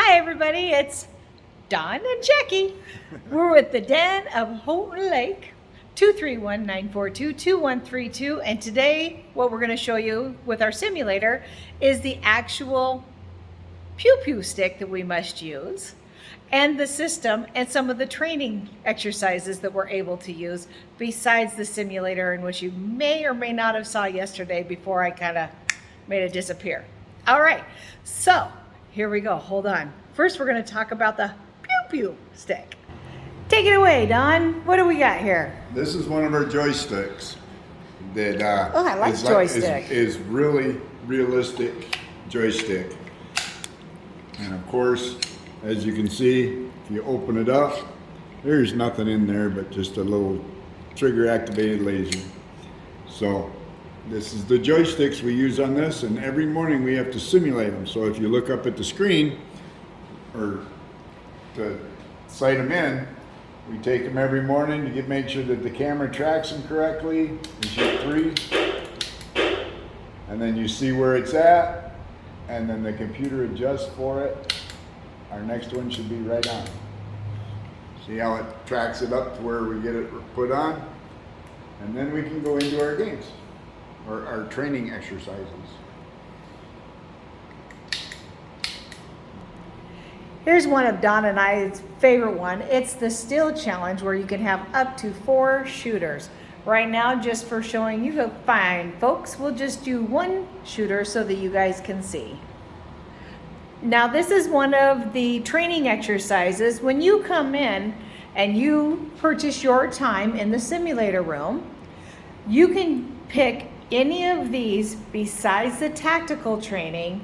Hi everybody, it's Don and Jackie. We're with the Den of Houghton Lake, 231-942-2132, and today what we're going to show you with our simulator is the actual pew-pew stick that we must use, and the system and some of the training exercises that we're able to use besides the simulator, in which you may or may not have saw yesterday before I kind of made it disappear. All right, so here we go. Hold on. First, we're going to talk about the pew-pew stick. Take it away, Don. What do we got here? This is one of our joysticks that I like joystick. is really realistic joystick. And of course, as you can see, if you open it up, there's nothing in there but just a little trigger activated laser. So this is the joysticks we use on this, and every morning we have to simulate them. So if you look up at the screen or to sight them in, we take them every morning to make sure that the camera tracks them correctly. We shoot 3, and then you see where it's at, and then the computer adjusts for it. Our next one should be right on. See how it tracks it up to where we get it put on, and then we can go into our games or our training exercises. Here's one of Don and I's favorite one. It's the still challenge, where you can have up to 4 shooters. Right now, just for showing you, fine folks, we'll just do 1 shooter so that you guys can see. Now this is one of the training exercises. When you come in and you purchase your time in the simulator room, you can pick any of these besides the tactical training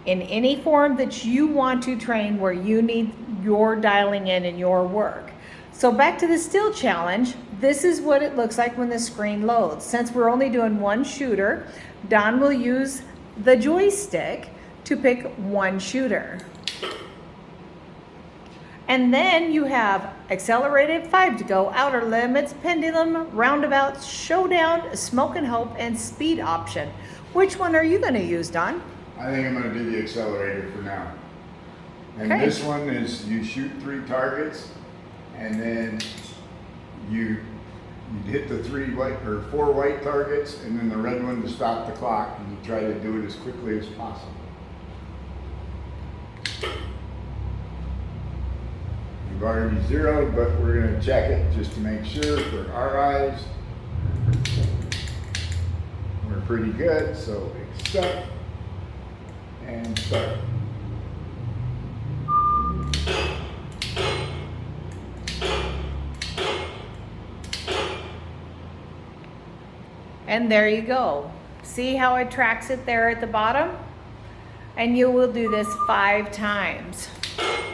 in any form that you want to train, where you need your dialing in and your work. So back to the still challenge, this is what it looks like when the screen loads. Since we're only doing 1 shooter, Don will use the joystick to pick 1 shooter. And then you have accelerated, 5 to go, outer limits, pendulum, roundabout, showdown, smoke and hope, and speed option. Which one are you going to use, Don? I think I'm going to do the accelerator for now. And Okay. this one is you shoot 3 targets, and then you hit the 3 white or 4 white targets, and then the red one to stop the clock, and you try to do it as quickly as possible. We've already zeroed, but we're going to check it just to make sure for our eyes. We're pretty good, so accept and start. And there you go. See how it tracks it there at the bottom? And you will do this 5 times.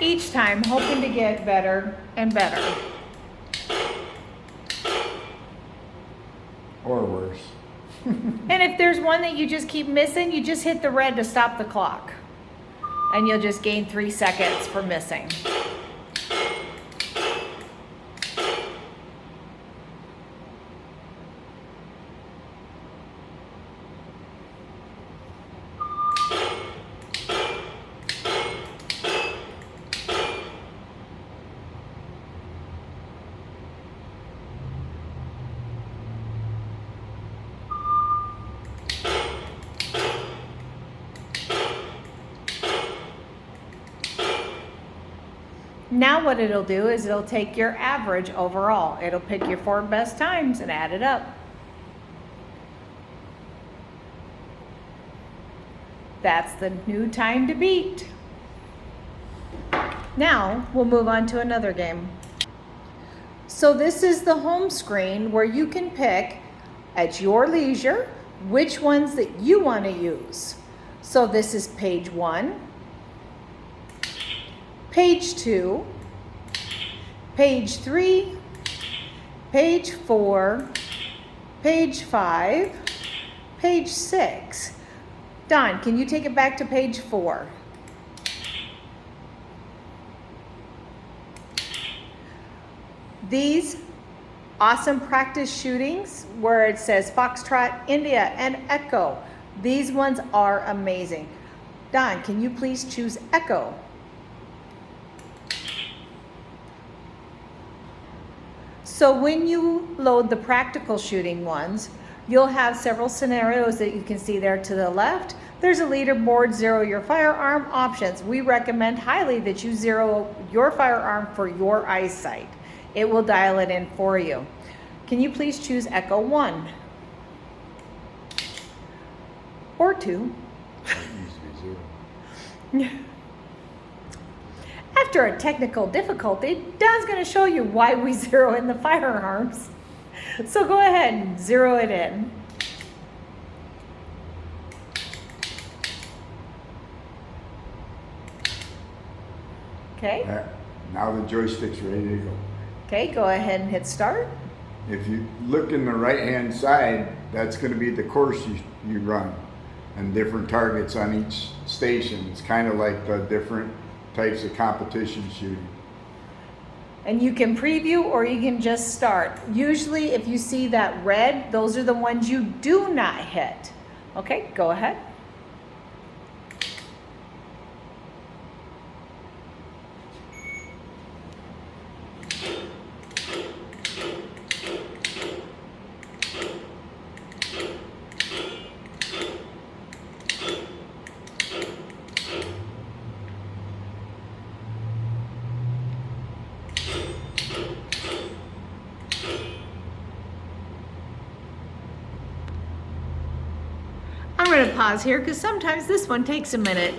Each time hoping to get better and better. Or worse. And if there's one that you just keep missing, you just hit the red to stop the clock. And you'll just gain 3 seconds for missing. Now what it'll do is it'll take your average overall. It'll pick your 4 best times and add it up. That's the new time to beat. Now we'll move on to another game. So this is the home screen, where you can pick at your leisure which ones that you want to use. So this is page 1. Page 2, page 3, page 4, page 5, page 6. Don, can you take it back to page 4? These awesome practice shootings where it says Foxtrot, India, and Echo. These ones are amazing. Don, can you please choose Echo? So when you load the practical shooting ones, you'll have several scenarios that you can see there to the left. There's a leaderboard, zero your firearm options. We recommend highly that you zero your firearm for your eyesight. It will dial it in for you. Can you please choose Echo 1 or 2? It needs to be 0. After a technical difficulty, Don's going to show you why we zero in the firearms. So go ahead and zero it in. Okay. Now the joystick's ready to go. Okay, go ahead and hit start. If you look in the right-hand side, that's going to be the course you run and different targets on each station. It's kind of like the different types of competition shooting. And you can preview or you can just start. Usually if you see that red, those are the ones you do not hit. Okay, go ahead. I'm going to pause here because sometimes this one takes a minute.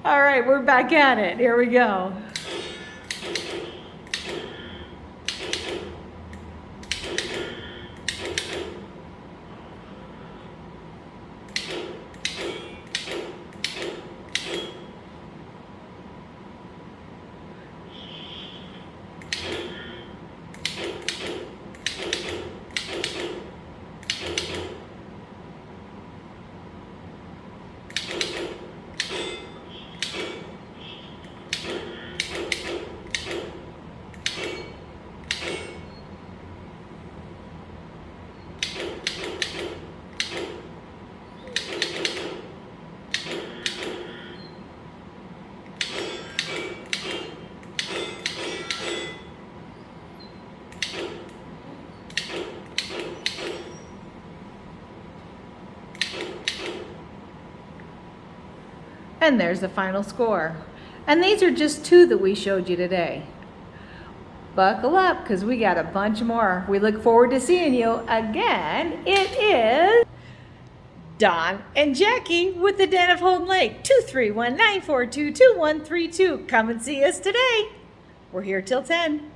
All right, we're back at it. Here we go. And there's the final score. And these are just 2 that we showed you today. Buckle up because we got a bunch more. We look forward to seeing you again. It is Don and Jackie with the Den of Houghton Lake. 231-942-2132. Come and see us today. We're here till 10.